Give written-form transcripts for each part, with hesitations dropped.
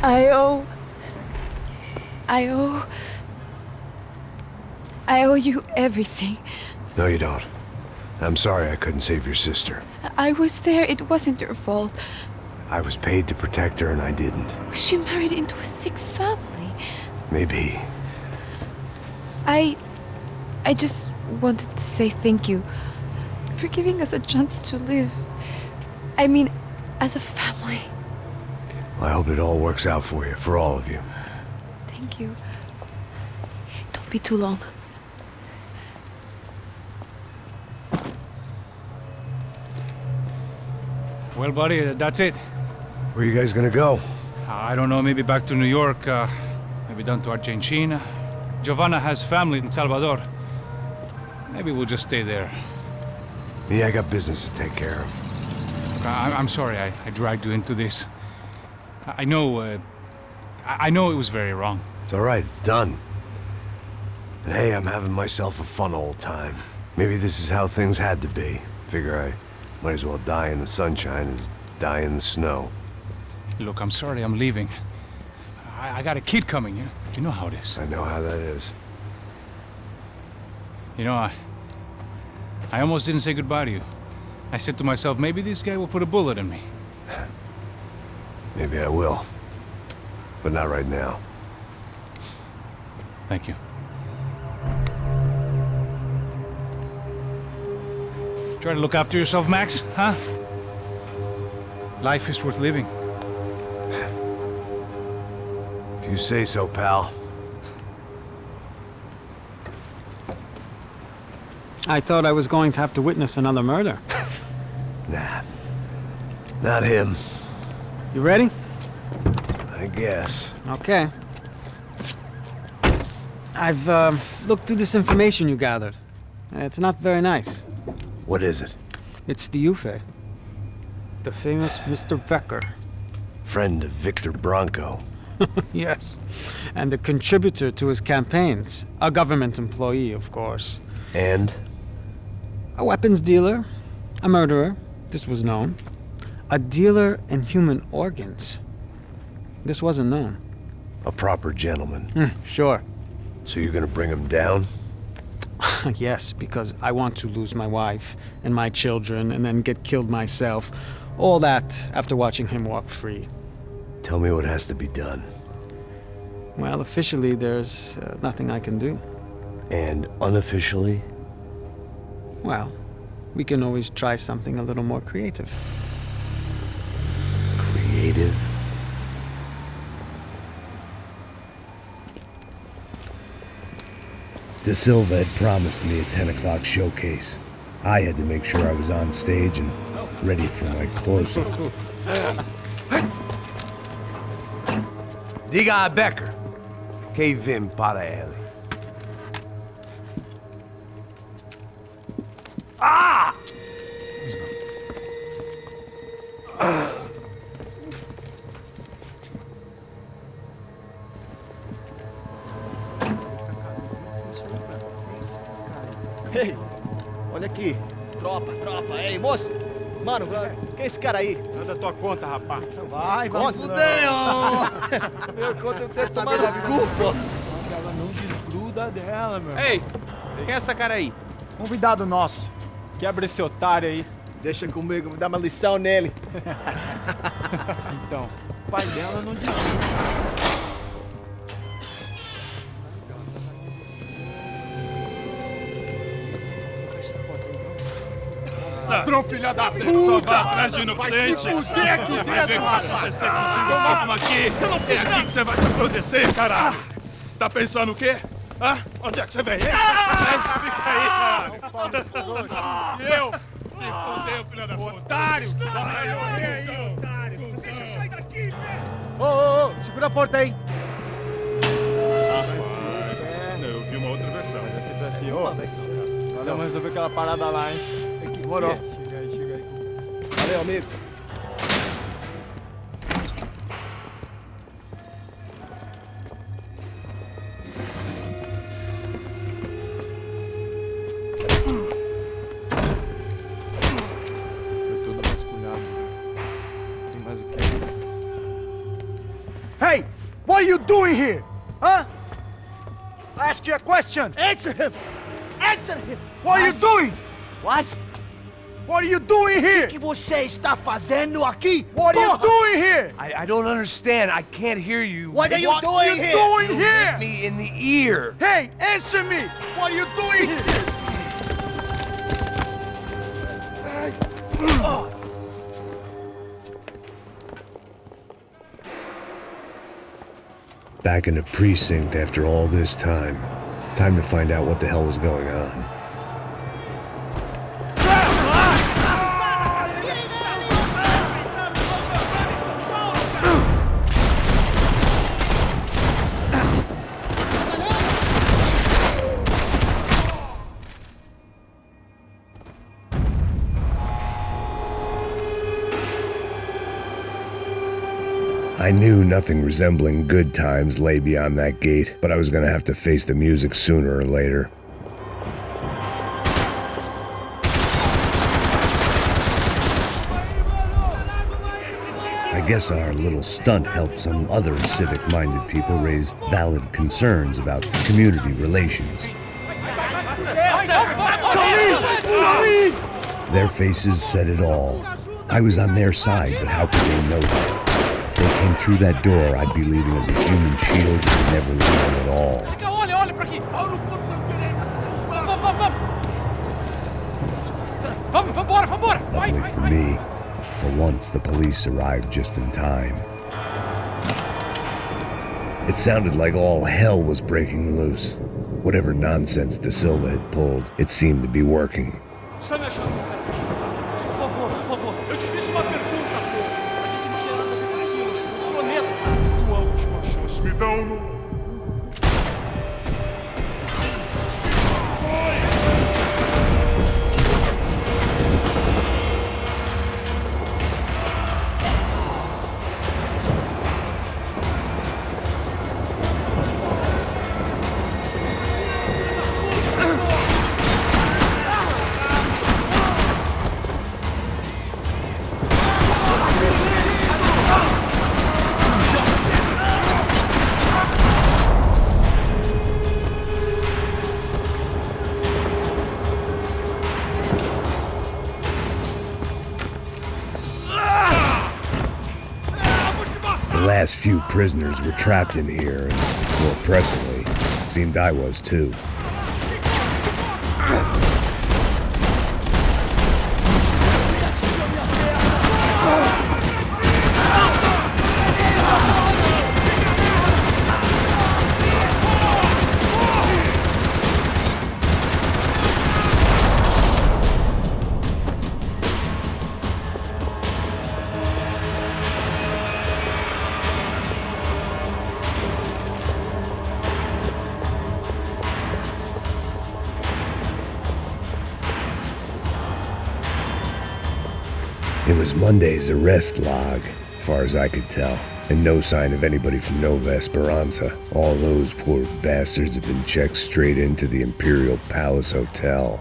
I owe you everything. No, you don't. I'm sorry I couldn't save your sister. I was there. It wasn't your fault. I was paid to protect her and I didn't. She married into a sick family. Maybe. I just wanted to say thank you for giving us a chance to live. I mean, as a family. I hope it all works out for you, for all of you. Thank you. Don't be too long. Well, buddy, that's it. Where are you guys gonna go? I don't know, maybe back to New York, maybe down to Argentina. Giovanna has family in Salvador. Maybe we'll just stay there. Me, I got business to take care of. I'm sorry I dragged you into this. I know it was very wrong. It's all right, it's done. And hey, I'm having myself a fun old time. Maybe this is how things had to be. Figure I might as well die in the sunshine as die in the snow. Look, I'm sorry I'm leaving. I got a kid coming, you know how it is. I know how that is. You know, I almost didn't say goodbye to you. I said to myself, maybe this guy will put a bullet in me. Maybe I will. But not right now. Thank you. Try to look after yourself, Max, huh? Life is worth living. If you say so, pal. I thought I was going to have to witness another murder. Nah. Not him. You ready? I guess. Okay. I've looked through this information you gathered. It's not very nice. What is it? It's the Ufe. The famous Mr. Becker. Friend of Victor Bronco. Yes. And a contributor to his campaigns. A government employee, of course. And? A weapons dealer. A murderer. This was known. A dealer in human organs. This wasn't known. A proper gentleman. Sure. So you're gonna bring him down? Yes, because I want to lose my wife and my children and then get killed myself. All that after watching him walk free. Tell me what has to be done. Well, officially, there's nothing I can do. And unofficially? Well, we can always try something a little more creative. Creative? De Silva had promised me a 10 o'clock showcase. I had to make sure I was on stage and ready for my close-up. Diga a Becker. Que vim para ele. Ah! Ei, olha aqui. Tropa. Ei, moço. Mano, quem é esse cara aí? Manda tua conta, rapaz. Vai fudeu! Meu, conta eu quero tomar no cu, pô. Ela não desgruda dela, meu. Ei, quem é essa cara aí? Convidado nosso. Quebra esse otário aí. Deixa comigo, me dá uma lição nele. Então, o pai dela não desgruda. Ladrão, filha da puta! Vai atrás de inocente! Vai ver o que vai acontecer contigo mesmo aqui! É aqui que você vai se acontecer, caralho! Tá pensando o quê? Hã? Onde é que você vem? Fica aí, caralho! E eu? Se fodeu, filha da puta! Otário! Vai, aí, otário! Deixa eu sair daqui, né? Ô, segura a porta aí! Rapaz, eu vi uma outra versão. Vai ser pra si, ô! Vamos resolver aquela parada lá, hein? Demorou. Chega aí. Valeu, amigo. Foi todo vasculhado. Tem mais o quê? Hey! you doing here? Huh? I ask you a question. Answer him! Answer him! What are you doing? What? What are you doing here? O que você está fazendo aqui? What are you doing here? I don't understand. I can't hear you. What are you doing here? What are you doing here? Hit me in the ear. Hey, answer me! What are you doing here? Back in the precinct after all this time. Time to find out what the hell was going on. I knew nothing resembling good times lay beyond that gate, but I was gonna have to face the music sooner or later. I guess our little stunt helped some other civic-minded people raise valid concerns about community relations. Their faces said it all. I was on their side, but how could they know that? If they came through that door, I'd be leaving as a human shield and never leaving at all. Luckily for me, for once the police arrived just in time. It sounded like all hell was breaking loose. Whatever nonsense De Silva had pulled, it seemed to be working. Eu te fiz uma pergunta, pô. A gente não tinha nada a ver com aquilo. Prometo. Tua última chance. Me dá um... The last few prisoners were trapped in here, and more pressingly, seemed I was too. It was Monday's arrest log, as far as I could tell, and no sign of anybody from Nova Esperanza. All those poor bastards have been checked straight into the Imperial Palace Hotel.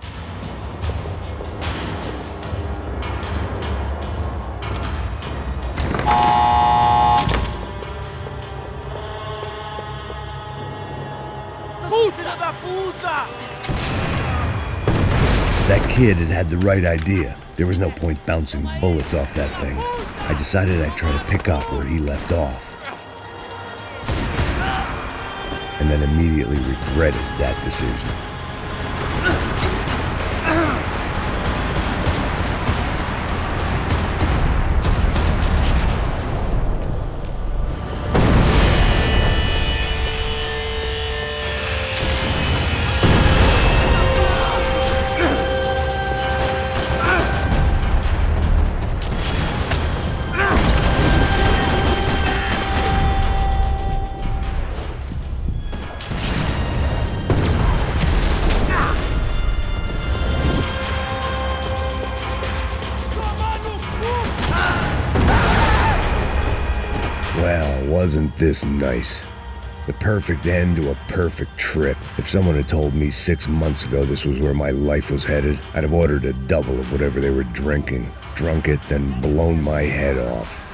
That kid had the right idea. There was no point bouncing bullets off that thing. I decided I'd try to pick up where he left off. And then immediately regretted that decision. Well, wasn't this nice? The perfect end to a perfect trip. If someone had told me 6 months ago this was where my life was headed, I'd have ordered a double of whatever they were drinking, drunk it, then blown my head off.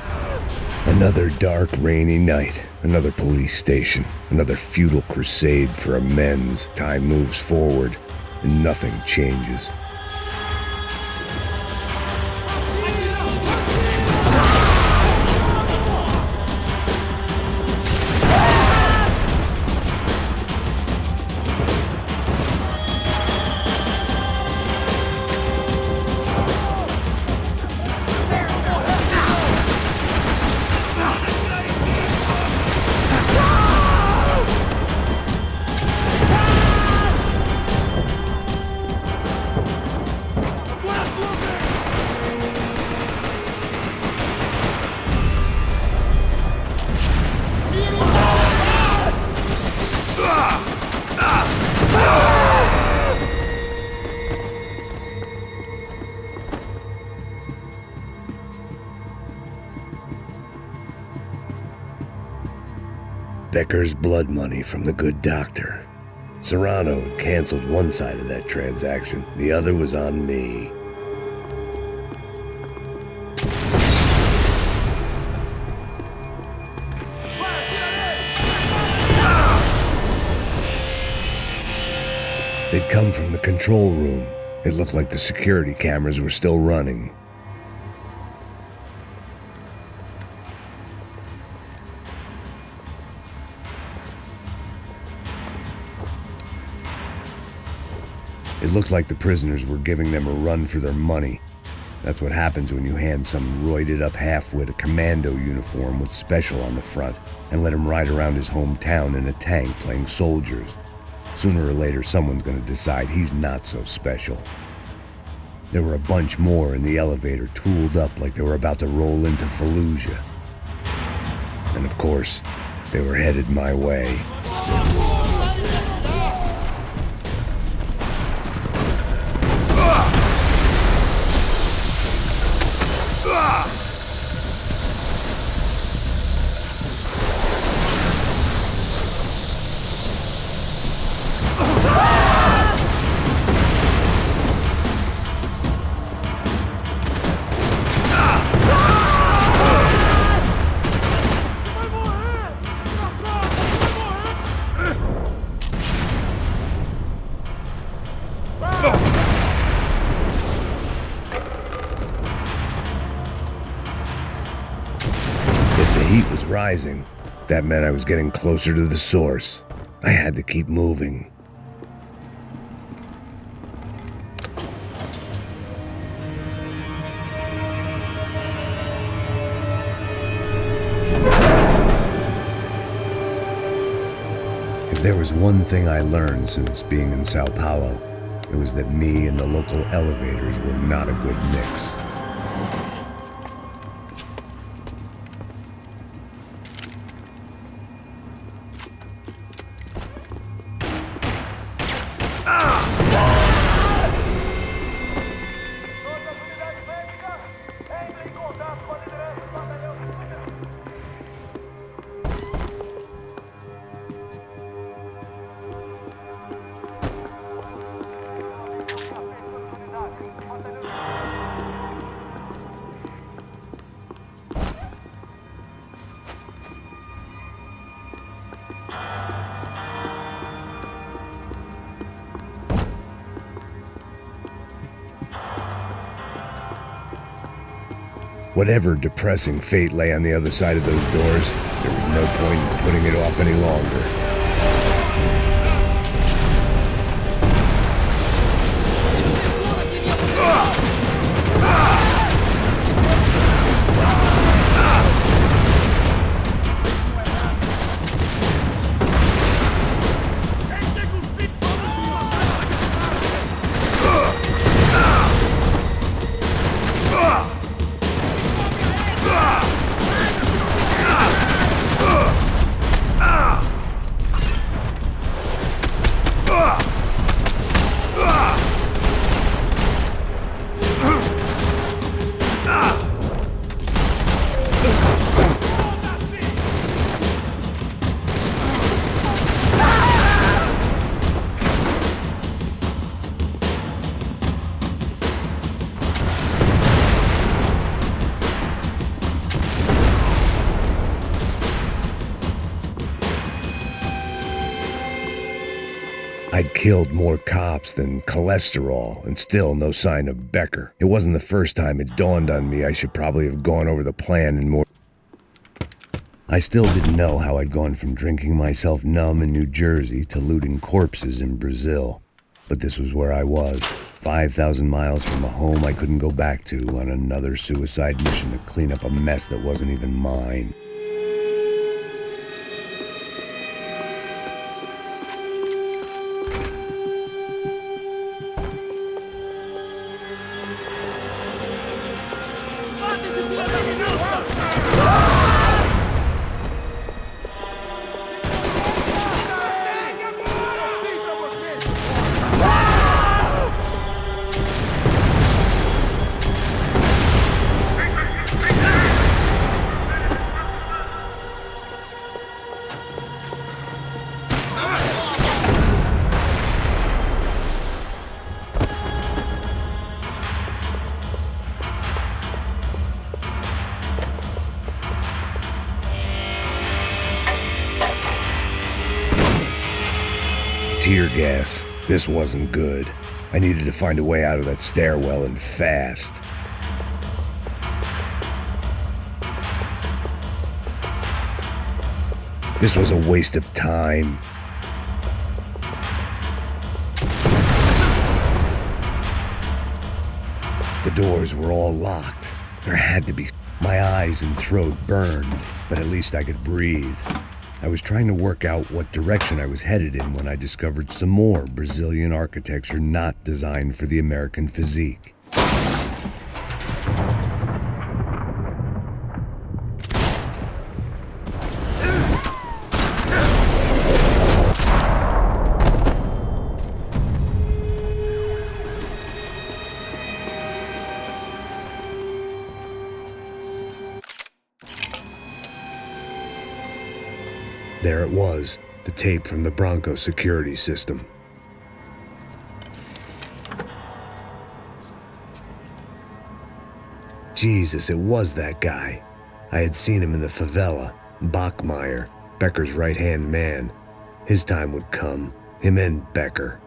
Another dark, rainy night. Another police station. Another futile crusade for amends. Time moves forward, and nothing changes. Becker's blood money from the good doctor. Serrano had canceled one side of that transaction. The other was on me. They'd come from the control room. It looked like the security cameras were still running. It looked like the prisoners were giving them a run for their money. That's what happens when you hand some roided-up halfwit a commando uniform with special on the front and let him ride around his hometown in a tank playing soldiers. Sooner or later, someone's gonna decide he's not so special. There were a bunch more in the elevator, tooled up like they were about to roll into Fallujah. And of course, they were headed my way. Rising. That meant I was getting closer to the source. I had to keep moving. If there was one thing I learned since being in Sao Paulo, it was that me and the local elevators were not a good mix. Whatever depressing fate lay on the other side of those doors, there was no point in putting it off any longer. I'd killed more cops than cholesterol, and still no sign of Becker. It wasn't the first time it dawned on me I should probably have gone over the plan in more... I still didn't know how I'd gone from drinking myself numb in New Jersey to looting corpses in Brazil. But this was where I was, 5,000 miles from a home I couldn't go back to, on another suicide mission to clean up a mess that wasn't even mine. Tear gas. This wasn't good. I needed to find a way out of that stairwell and fast. This was a waste of time. The doors were all locked. There had to be... My eyes and throat burned, but at least I could breathe. I was trying to work out what direction I was headed in when I discovered some more Brazilian architecture not designed for the American physique. There it was, the tape from the Bronco security system. Jesus, it was that guy. I had seen him in the favela, Bachmeyer, Becker's right-hand man. His time would come, him and Becker.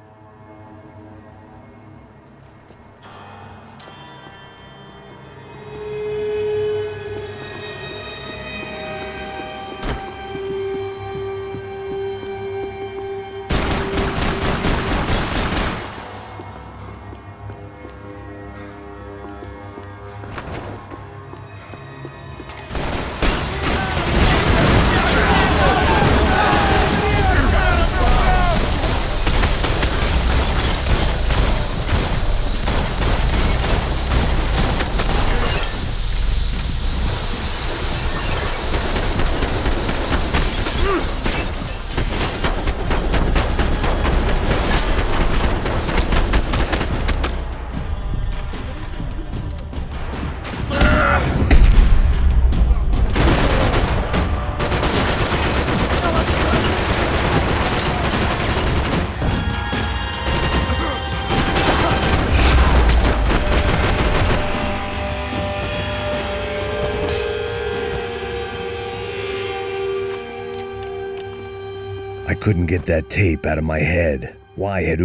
I couldn't get that tape out of my head. Why had...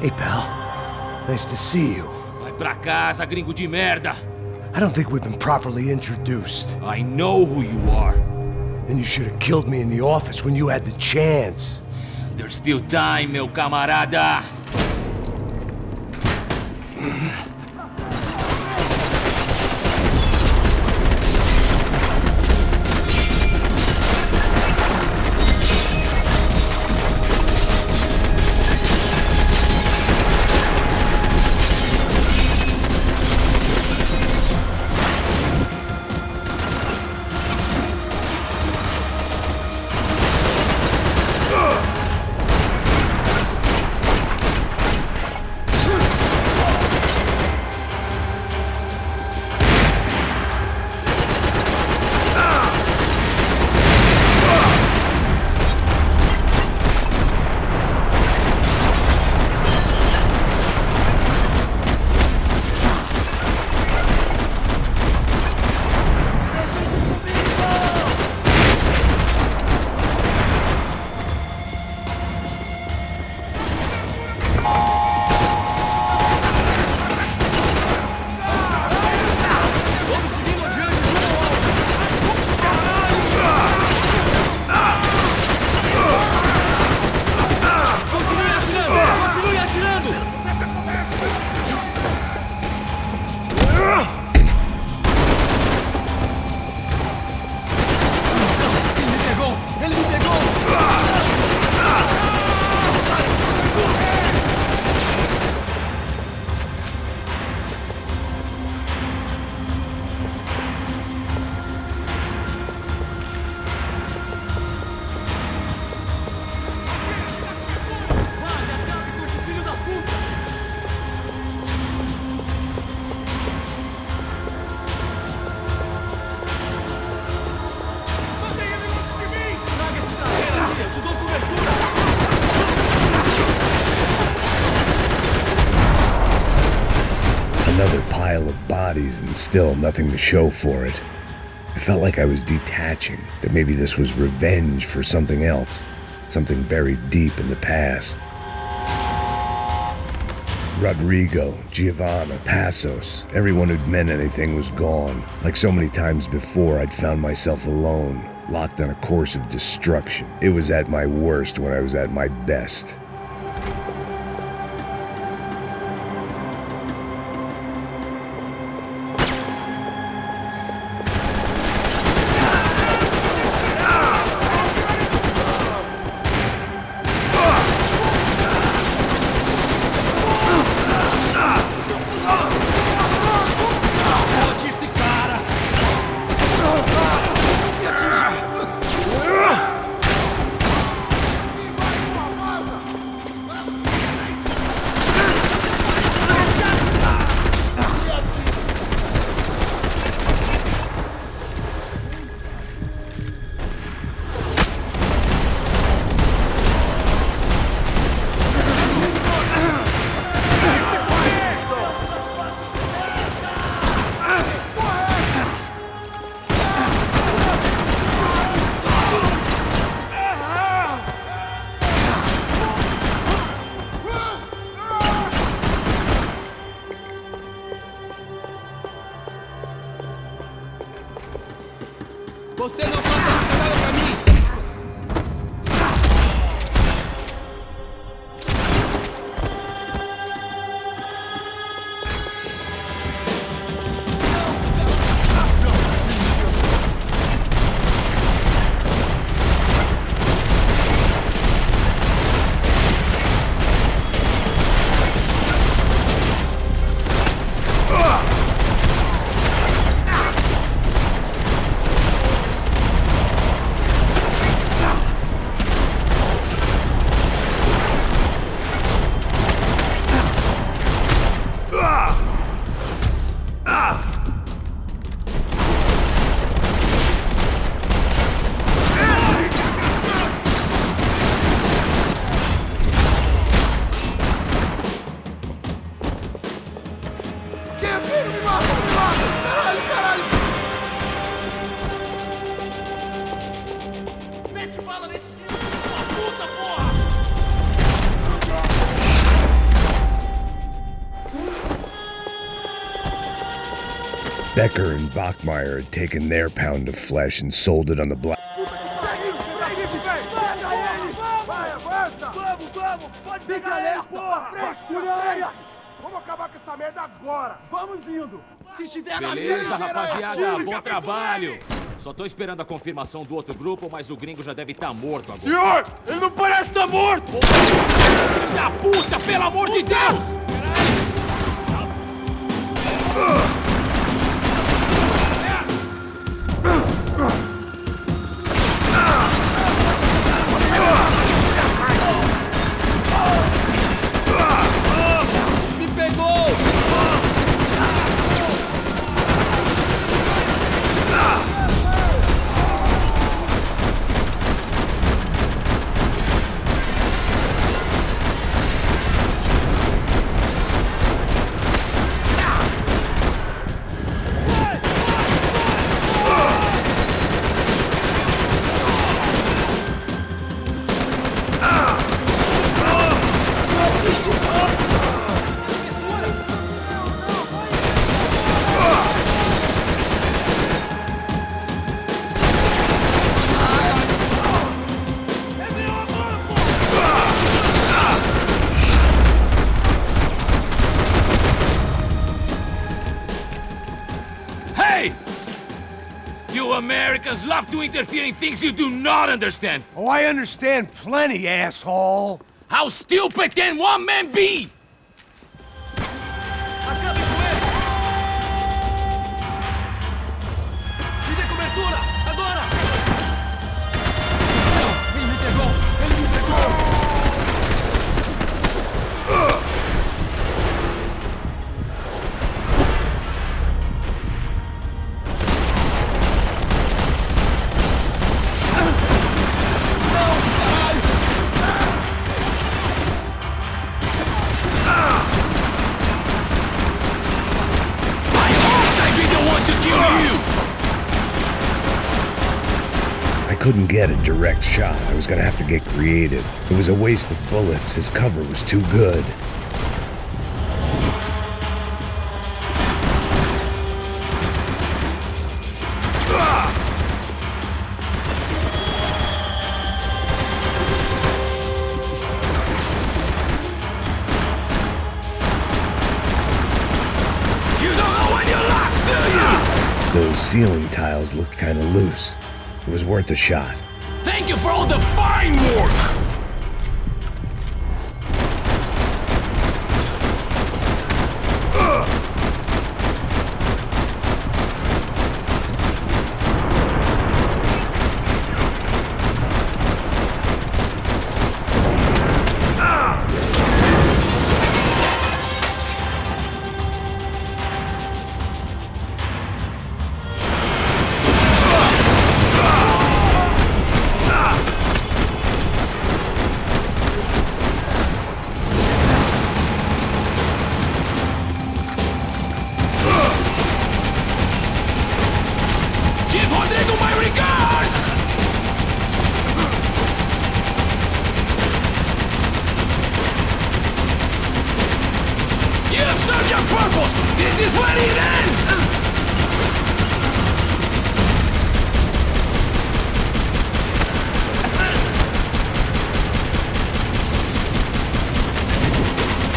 Hey, pal. Nice to see you. Vai pra casa, gringo de merda! I don't think we've been properly introduced. I know who you are. Then you should have killed me in the office when you had the chance. There's still time, meu camarada! Another pile of bodies and still nothing to show for it. I felt like I was detaching, that maybe this was revenge for something else, something buried deep in the past. Rodrigo, Giovanna, Passos, everyone who'd meant anything was gone. Like so many times before, I'd found myself alone, locked on a course of destruction. It was at my worst when I was at my best. Você não passa nada pra mim! Becker and Bachmeyer had taken their pound of flesh and sold it on the black. Beleza, rapaziada, bom trabalho. Só tô esperando a confirmação do outro grupo, mas o gringo já deve estar morto agora. Senhor, ele não parece estar morto! Filho da puta, pelo amor de Deus! Me pegou! Americans love to interfere in things you do not understand. Oh, I understand plenty, asshole. How stupid can one man be? Acabe com ele! Me dê cobertura! Agora! Ele me pegou! Ele me pegou! couldn't get a direct shot. I was gonna have to get creative. It was a waste of bullets. His cover was too good. Those ceiling tiles looked kind of loose. It was worth a shot. Thank you for all the fine work! This is where it ends!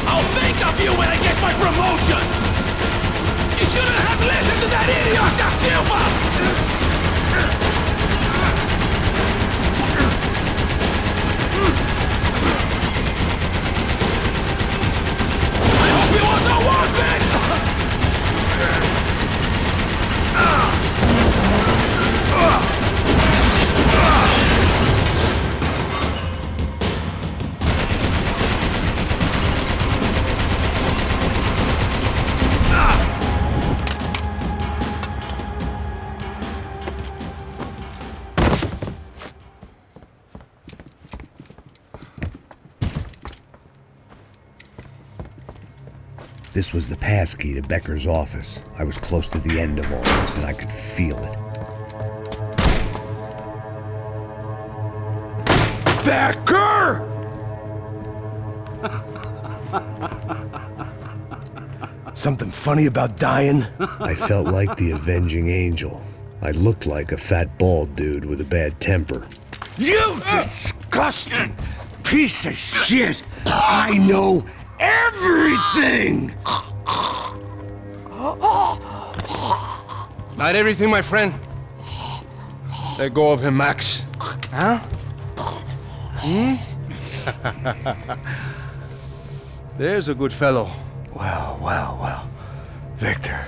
I'll think of you when I get my promotion! You shouldn't have listened to that idiot, Da Silva! It wasn't worth it! This was the passkey to Becker's office. I was close to the end of all this, and I could feel it. Becker! Something funny about dying? I felt like the avenging angel. I looked like a fat bald dude with a bad temper. You disgusting piece of shit! I know everything! Not everything, my friend. Let go of him, Max. Huh? There's a good fellow. Well. Victor,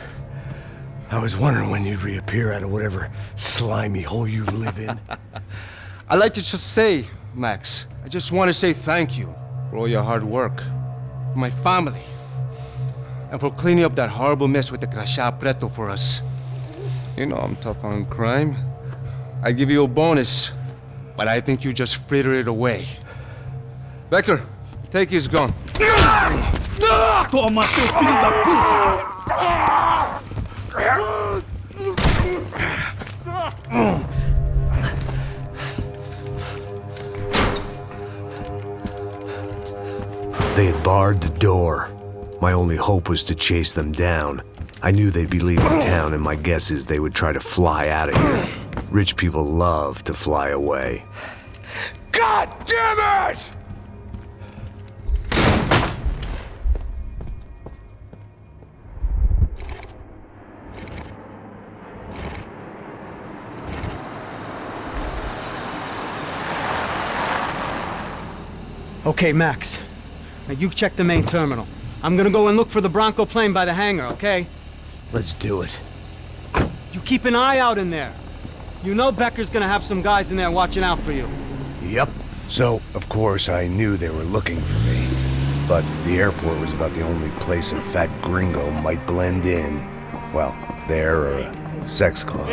I was wondering when you'd reappear out of whatever slimy hole you live in. I'd like to just say, Max, I just want to say thank you for all your hard work. For my family. And for cleaning up that horrible mess with the Chapitre XIII for us. You know I'm tough on crime. I give you a bonus, but I think you just fritter it away. Becker, take his gun. Toma, seu filho da puta! They had barred the door. My only hope was to chase them down. I knew they'd be leaving town, and my guess is they would try to fly out of here. Rich people love to fly away. God damn it! Okay, Max. Now you check the main terminal. I'm gonna go and look for the Bronco plane by the hangar, okay? Let's do it. You keep an eye out in there. You know Becker's gonna have some guys in there watching out for you. Yep. So, of course, I knew they were looking for me. But the airport was about the only place a fat gringo might blend in. Well, there or a sex club.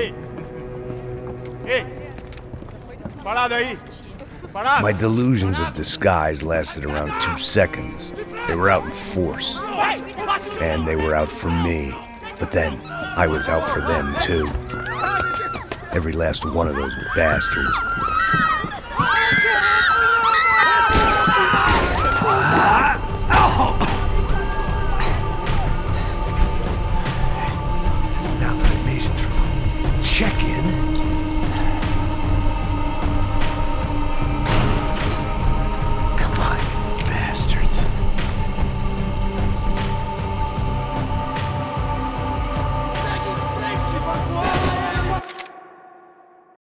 My delusions of disguise lasted around 2 seconds. They were out in force. And they were out for me. But then, I was out for them too. Every last one of those bastards.